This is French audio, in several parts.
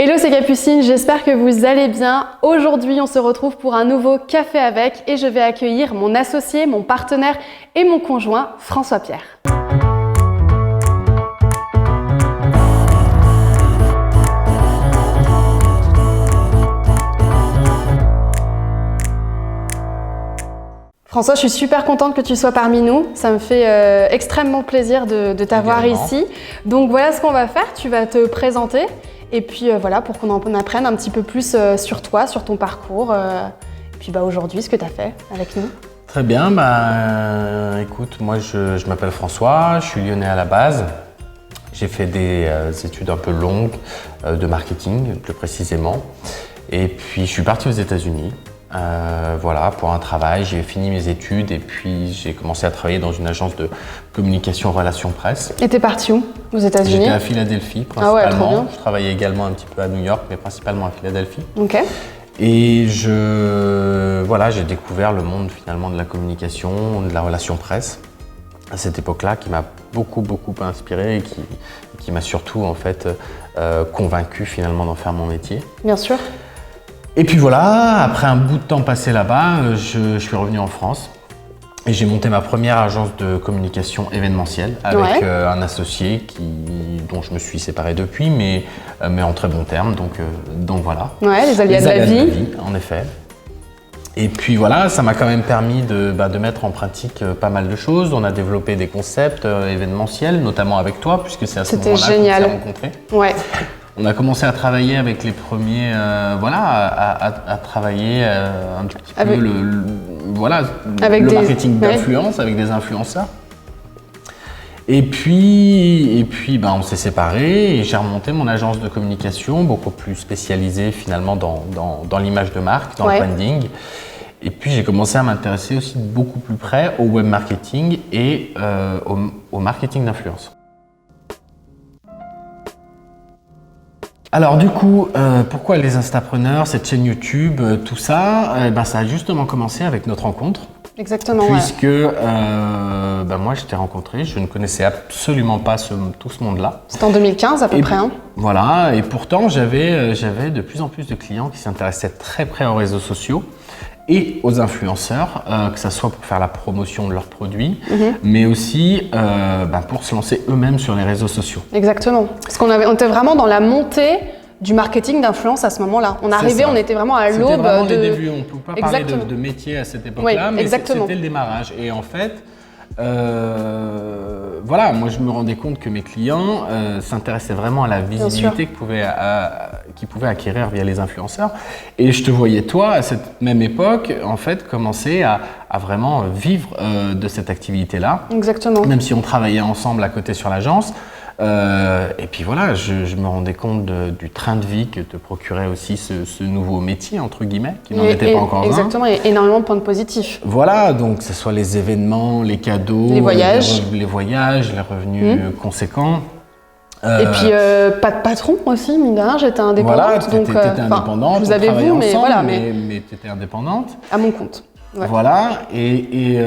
Hello, c'est Capucine, j'espère que vous allez bien. Aujourd'hui, on se retrouve pour un nouveau Café avec et je vais accueillir mon associé, mon partenaire et mon conjoint, François Pierre. François, je suis super contente que tu sois parmi nous. Ça me fait extrêmement plaisir de t'avoir ici. Donc voilà ce qu'on va faire, tu vas te présenter. Et puis voilà, pour qu'on en apprenne un petit peu plus sur toi, sur ton parcours. Et puis aujourd'hui, ce que tu as fait avec nous. Très bien, écoute, moi je m'appelle François, je suis lyonnais à la base. J'ai fait des études un peu longues de marketing, plus précisément. Et puis je suis parti aux États-Unis. Voilà, pour un travail, j'ai fini mes études et puis j'ai commencé à travailler dans une agence de communication relations presse. Et t'es parti où? Aux États-Unis? J'étais à Philadelphie principalement. Ah ouais, trop bien. Je travaillais également un petit peu à New York, mais principalement à Philadelphie. Ok. Et j'ai découvert le monde finalement de la communication, de la relation presse à cette époque-là, qui m'a beaucoup inspiré et qui m'a surtout en fait convaincu finalement d'en faire mon métier. Bien sûr. Et puis voilà, après un bout de temps passé là-bas, je suis revenu en France et j'ai monté ma première agence de communication événementielle avec un associé dont je me suis séparé depuis, mais en très bons termes, donc voilà. Ouais, les aléas de la vie. En effet. Et puis voilà, ça m'a quand même permis de mettre en pratique pas mal de choses. On a développé des concepts événementiels, notamment avec toi, puisque c'est à ce moment-là qu'on s'est rencontrés. Ouais. On a commencé à travailler avec les premiers, à travailler un petit peu le marketing d'influence avec des influenceurs. Et puis on s'est séparés et j'ai remonté mon agence de communication beaucoup plus spécialisée finalement dans l'image de marque, dans le branding. Et puis j'ai commencé à m'intéresser aussi beaucoup plus près au web marketing et au marketing d'influence. Alors du coup, pourquoi les Instapreneurs, cette chaîne YouTube, tout ça, ça a justement commencé avec notre rencontre. Exactement. Puisque moi je t'ai rencontré, je ne connaissais absolument pas tout ce monde-là. C'était en 2015 à peu près. Voilà, et pourtant j'avais de plus en plus de clients qui s'intéressaient très près aux réseaux sociaux et aux influenceurs, que ce soit pour faire la promotion de leurs produits, mais aussi pour se lancer eux-mêmes sur les réseaux sociaux. Exactement. Parce qu'on était vraiment dans la montée du marketing d'influence à ce moment-là. On arrivait, on était vraiment à l'aube. C'était vraiment les débuts, on ne peut pas parler de métier à cette époque-là, mais c'était le démarrage. Et en fait, moi je me rendais compte que mes clients s'intéressaient vraiment à la visibilité qu'ils pouvaient acquérir via les influenceurs. Et je te voyais toi, à cette même époque, en fait, commencer à vraiment vivre de cette activité-là. Exactement. Même si on travaillait ensemble à côté sur l'agence. Et puis voilà, je me rendais compte du train de vie que te procurait aussi ce nouveau métier, entre guillemets, qui n'en était pas encore un. Exactement, il y a énormément de points positifs. Voilà, donc que ce soit les événements, les cadeaux, les voyages, les revenus conséquents. Et puis pas de patron aussi, mine de rien, j'étais indépendante. Voilà, t'étais indépendante, vous avez vous, mais voilà. Mais t'étais indépendante. À mon compte. Ouais. Voilà, et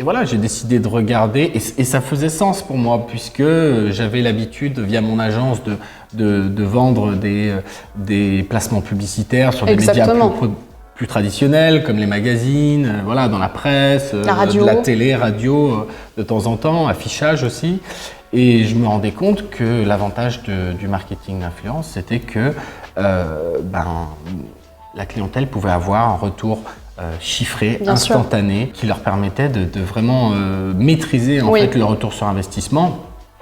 voilà, j'ai décidé de regarder et ça faisait sens pour moi puisque j'avais l'habitude via mon agence de vendre des placements publicitaires sur des médias plus traditionnels comme les magazines, dans la presse, la radio. De la télé, radio de temps en temps, affichage aussi. Et je me rendais compte que l'avantage du marketing d'influence, c'était que la clientèle pouvait avoir un retour chiffré, instantané, qui leur permettait de vraiment maîtriser en fait le retour sur investissement.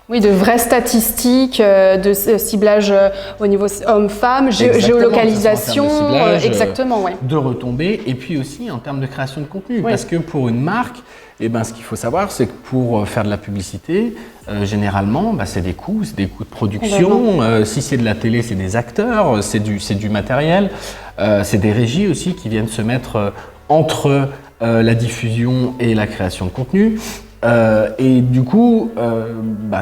Oui, de vraies statistiques, de ciblage au niveau homme-femme, géolocalisation, de retombées, et puis aussi en termes de création de contenu. Parce que pour une marque, ce qu'il faut savoir, c'est que pour faire de la publicité, généralement, c'est des coûts de production. Si c'est de la télé, c'est des acteurs, c'est du matériel. C'est des régies aussi qui viennent se mettre entre la diffusion et la création de contenu. Et du coup,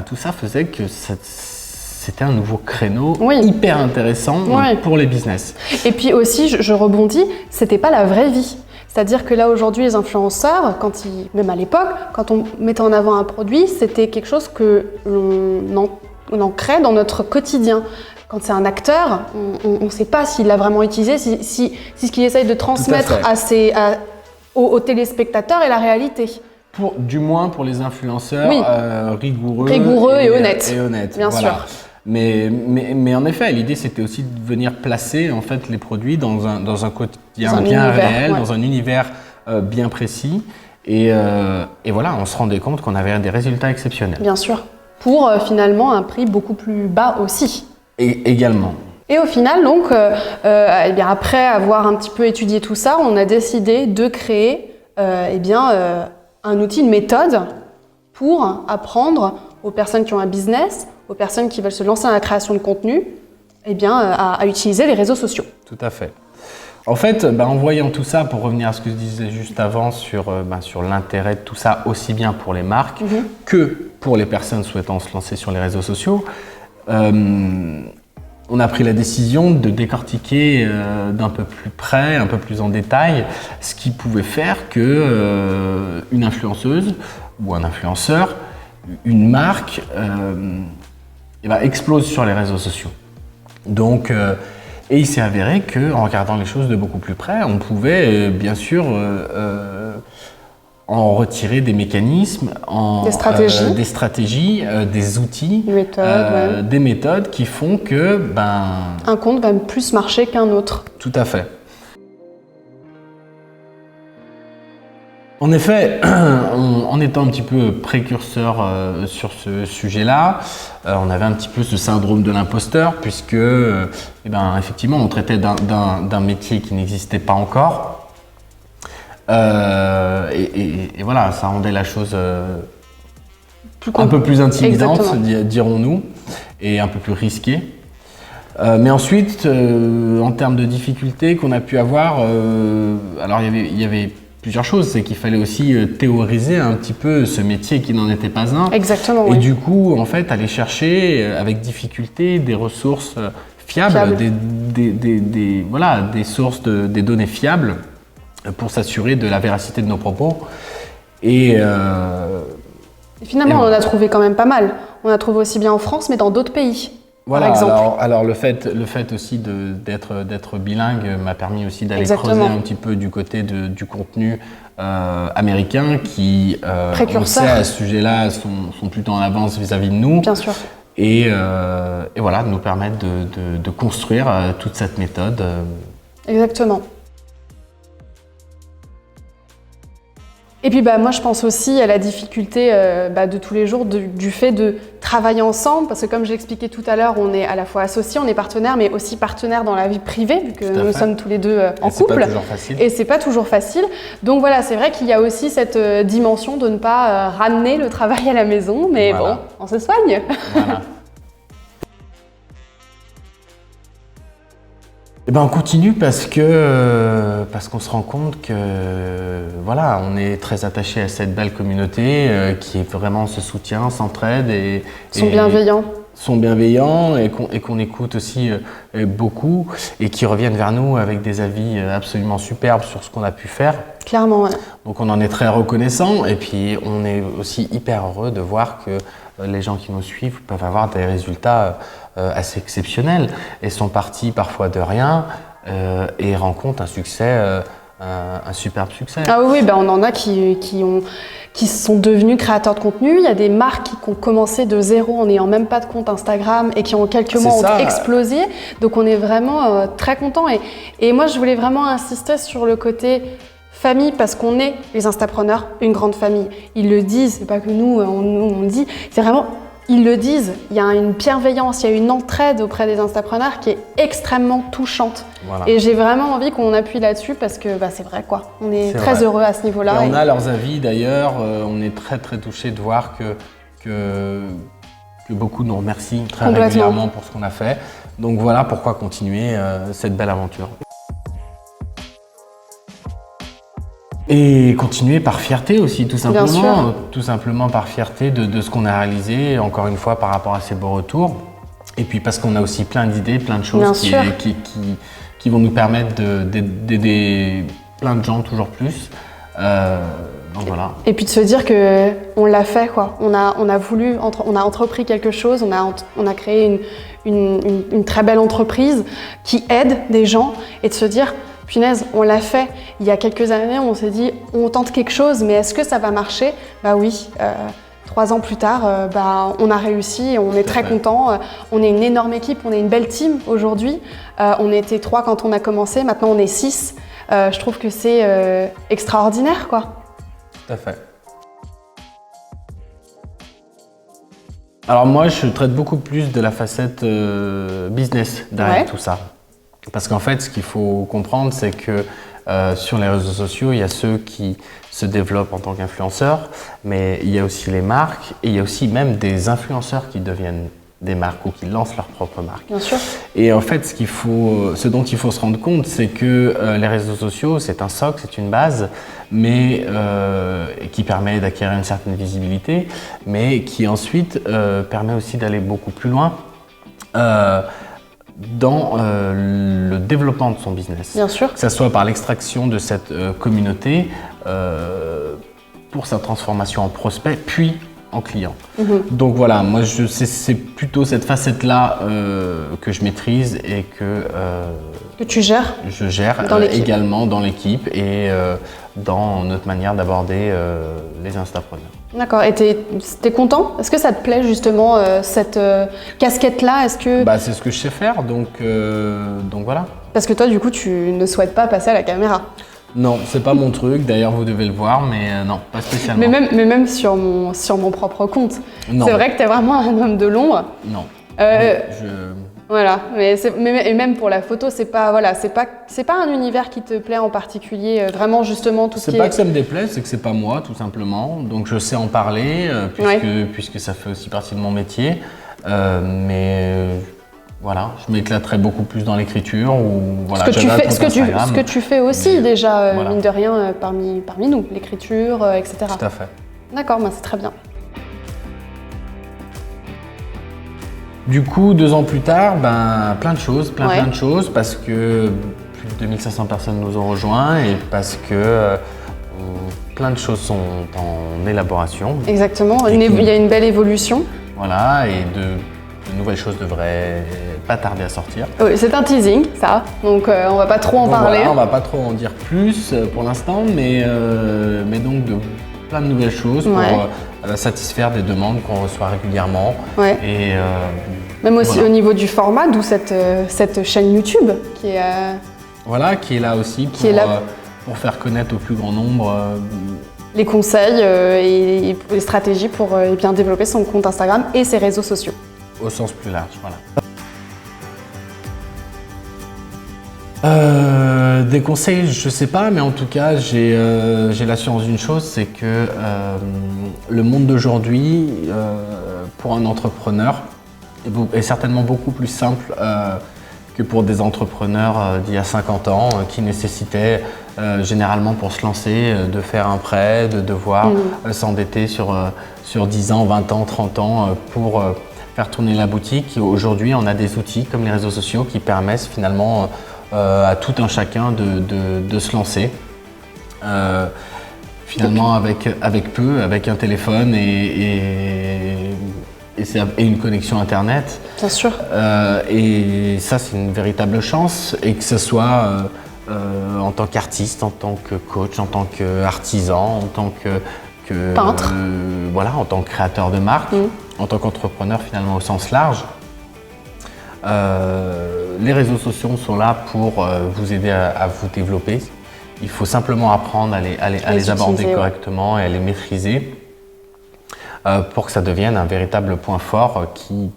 tout ça faisait que c'était un nouveau créneau hyper intéressant pour les business. Et puis aussi, je rebondis, c'était pas la vraie vie. C'est-à-dire que là aujourd'hui, les influenceurs, même à l'époque, quand on mettait en avant un produit, c'était quelque chose que l'on ancrait dans notre quotidien. quand c'est un acteur, on ne sait pas s'il l'a vraiment utilisé, si ce qu'il essaye de transmettre aux téléspectateurs est la réalité. Du moins pour les influenceurs rigoureux et honnêtes. Bien sûr. Mais en effet, l'idée c'était aussi de venir placer en fait les produits dans un quotidien bien réel, dans un univers bien précis. Et voilà, on se rendait compte qu'on avait des résultats exceptionnels. Bien sûr. Pour finalement un prix beaucoup plus bas aussi. Et également. Et au final, donc, eh bien, après avoir un petit peu étudié tout ça, on a décidé de créer un outil, une méthode pour apprendre aux personnes qui ont un business, aux personnes qui veulent se lancer dans la création de contenu, eh bien, à utiliser les réseaux sociaux. Tout à fait. En fait, en voyant tout ça, pour revenir à ce que je disais juste avant sur l'intérêt de tout ça, aussi bien pour les marques que pour les personnes souhaitant se lancer sur les réseaux sociaux, on a pris la décision de décortiquer d'un peu plus près, un peu plus en détail, ce qui pouvait faire que une influenceuse ou un influenceur, une marque, explose sur les réseaux sociaux. Donc, et il s'est avéré qu'en regardant les choses de beaucoup plus près, on pouvait bien sûr en retirer des mécanismes, des stratégies, des outils, des méthodes qui font que un compte va plus marcher qu'un autre. Tout à fait. En effet, en étant un petit peu précurseur sur ce sujet-là, on avait un petit peu ce syndrome de l'imposteur puisque, effectivement, on traitait d'un métier qui n'existait pas encore. Et voilà, ça rendait la chose un peu plus intimidante, dirons-nous, et un peu plus risquée. Mais ensuite, en termes de difficultés qu'on a pu avoir, alors il y avait plusieurs choses, c'est qu'il fallait aussi théoriser un petit peu ce métier qui n'en était pas un. Exactement. Et du coup, en fait, aller chercher avec difficulté des ressources fiables. Des sources, des données fiables pour s'assurer de la véracité de nos propos. Et finalement, on en a trouvé quand même pas mal. On a trouvé aussi bien en France, mais dans d'autres pays. Voilà, par exemple. Alors le fait aussi d'être bilingue m'a permis aussi d'aller creuser un petit peu du côté du contenu américain qui, on sait à ce sujet-là, sont plutôt en avance vis-à-vis de nous. Bien sûr. Et voilà, de nous permettre de construire toute cette méthode. Exactement. Et puis moi je pense aussi à la difficulté de tous les jours du fait de travailler ensemble, parce que comme j'ai expliqué tout à l'heure, on est à la fois associés, on est partenaires, mais aussi partenaires dans la vie privée, vu que nous sommes tous les deux en couple. C'est pas toujours facile. Et c'est pas toujours facile. Donc voilà, c'est vrai qu'il y a aussi cette dimension de ne pas ramener le travail à la maison, mais bon, on se soigne. Voilà. On continue parce qu'on se rend compte que voilà, on est très attaché à cette belle communauté qui est vraiment ce soutien, s'entraide et sont bienveillants et qu'on écoute aussi beaucoup et qui reviennent vers nous avec des avis absolument superbes sur ce qu'on a pu faire. Clairement, ouais. Donc on en est très reconnaissant et puis on est aussi hyper heureux de voir que les gens qui nous suivent peuvent avoir des résultats assez exceptionnels et sont partis parfois de rien et rencontrent un succès, un superbe succès. Ah oui, on en a qui sont devenus créateurs de contenu. Il y a des marques qui ont commencé de zéro en n'ayant même pas de compte Instagram et qui en quelques mois ont explosé. Donc on est vraiment très contents. Et moi je voulais vraiment insister sur le côté famille, parce qu'on est, les Instapreneurs, une grande famille. Ils le disent, c'est pas que nous on le dit, c'est vraiment, ils le disent. Il y a une bienveillance, il y a une entraide auprès des Instapreneurs qui est extrêmement touchante. Voilà. Et j'ai vraiment envie qu'on appuie là-dessus parce que c'est vrai quoi. On est très heureux à ce niveau-là. Et on a leurs avis d'ailleurs, on est très très touchés de voir que beaucoup nous remercient très régulièrement pour ce qu'on a fait. Donc voilà pourquoi continuer cette belle aventure. Et continuer par fierté aussi, tout simplement par fierté de ce qu'on a réalisé, encore une fois par rapport à ces beaux retours. Et puis parce qu'on a aussi plein d'idées, plein de choses qui vont nous permettre d'aider plein de gens toujours plus. Donc voilà. Et puis de se dire qu'on l'a fait, quoi. On a entrepris quelque chose, on a créé une très belle entreprise qui aide des gens et de se dire, punaise, on l'a fait. Il y a quelques années, on s'est dit, on tente quelque chose, mais est-ce que ça va marcher? Bah oui. 3 ans plus tard, on a réussi, on est très content. On est une énorme équipe, on est une belle team aujourd'hui. On était 3 quand on a commencé, maintenant on est 6. Je trouve que c'est extraordinaire, quoi. Tout à fait. Alors moi, je traite beaucoup plus de la facette business derrière tout ça. Parce qu'en fait, ce qu'il faut comprendre, c'est que sur les réseaux sociaux, il y a ceux qui se développent en tant qu'influenceurs, mais il y a aussi les marques et il y a aussi même des influenceurs qui deviennent des marques ou qui lancent leur propre marque. Bien sûr. Et en fait, ce dont il faut se rendre compte, c'est que les réseaux sociaux, c'est un socle, c'est une base, mais qui permet d'acquérir une certaine visibilité, mais qui ensuite permet aussi d'aller beaucoup plus loin dans le développement de son business. Bien sûr. Que ce soit par l'extraction de cette communauté pour sa transformation en prospect, puis en client. Donc voilà, moi c'est plutôt cette facette-là que je maîtrise et que tu gères. Je gère également dans l'équipe et dans notre manière d'aborder les instapreneurs. D'accord. Et t'es content? Est-ce que ça te plaît justement cette casquette-là? Est-ce que c'est ce que je sais faire, donc voilà. Parce que toi, du coup, tu ne souhaites pas passer à la caméra. Non, c'est pas mon truc. D'ailleurs, vous devez le voir, mais non, pas spécialement. Mais même sur mon propre compte. Non. C'est vrai que t'es vraiment un homme de l'ombre. Non. Voilà. Et même pour la photo, c'est pas un univers qui te plaît en particulier. Vraiment, justement, tout ce qui est. C'est pas que ça me déplaise, c'est que c'est pas moi, tout simplement. Donc, je sais en parler puisque ça fait aussi partie de mon métier. Voilà, je m'éclaterais beaucoup plus dans l'écriture ou voilà. Ce que tu fais aussi déjà, mine de rien, parmi nous, l'écriture, etc. Tout à fait. D'accord, c'est très bien. Du coup, 2 ans plus tard, plein de choses, plein de choses, parce que plus de 2500 personnes nous ont rejoints et parce que plein de choses sont en élaboration. Exactement, il y a une belle évolution. Voilà, et de nouvelles choses devraient pas tarder à sortir. Oui, c'est un teasing, ça, donc on va pas trop en parler. Voilà, on va pas trop en dire plus pour l'instant, mais donc de plein de nouvelles choses pour satisfaire des demandes qu'on reçoit régulièrement. Ouais. Et même aussi au niveau du format, d'où cette chaîne YouTube qui est. Qui est là aussi pour faire connaître au plus grand nombre. Les conseils et les stratégies pour bien développer son compte Instagram et ses réseaux sociaux. Au sens plus large, voilà. Des conseils, je sais pas, mais en tout cas, j'ai l'assurance d'une chose, c'est que le monde d'aujourd'hui, pour un entrepreneur, est certainement beaucoup plus simple que pour des entrepreneurs d'il y a 50 ans, qui nécessitaient généralement pour se lancer de faire un prêt, de devoir s'endetter sur 10 ans, 20 ans, 30 ans pour faire tourner la boutique. Aujourd'hui, on a des outils comme les réseaux sociaux qui permettent finalement à tout un chacun de se lancer. Finalement, avec un téléphone et une connexion Internet. Bien sûr. Et ça, c'est une véritable chance. Et que ce soit en tant qu'artiste, en tant que coach, en tant qu'artisan, en tant que peintre. En tant que créateur de marque, en tant qu'entrepreneur finalement au sens large. Les réseaux sociaux sont là pour vous aider à vous développer. Il faut simplement apprendre à les aborder correctement et à les maîtriser pour que ça devienne un véritable point fort qui,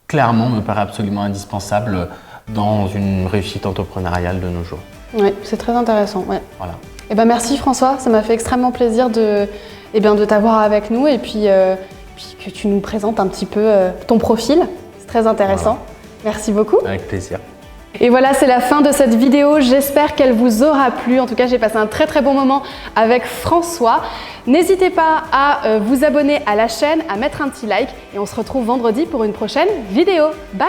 clairement, me paraît absolument indispensable dans une réussite entrepreneuriale de nos jours. Oui, c'est très intéressant. Ouais. Voilà. Merci François, ça m'a fait extrêmement plaisir de t'avoir avec nous et puis que tu nous présentes un petit peu ton profil. C'est très intéressant. Voilà. Merci beaucoup. Avec plaisir. Et voilà, c'est la fin de cette vidéo. J'espère qu'elle vous aura plu. En tout cas, j'ai passé un très très bon moment avec François. N'hésitez pas à vous abonner à la chaîne, à mettre un petit like et on se retrouve vendredi pour une prochaine vidéo. Bye!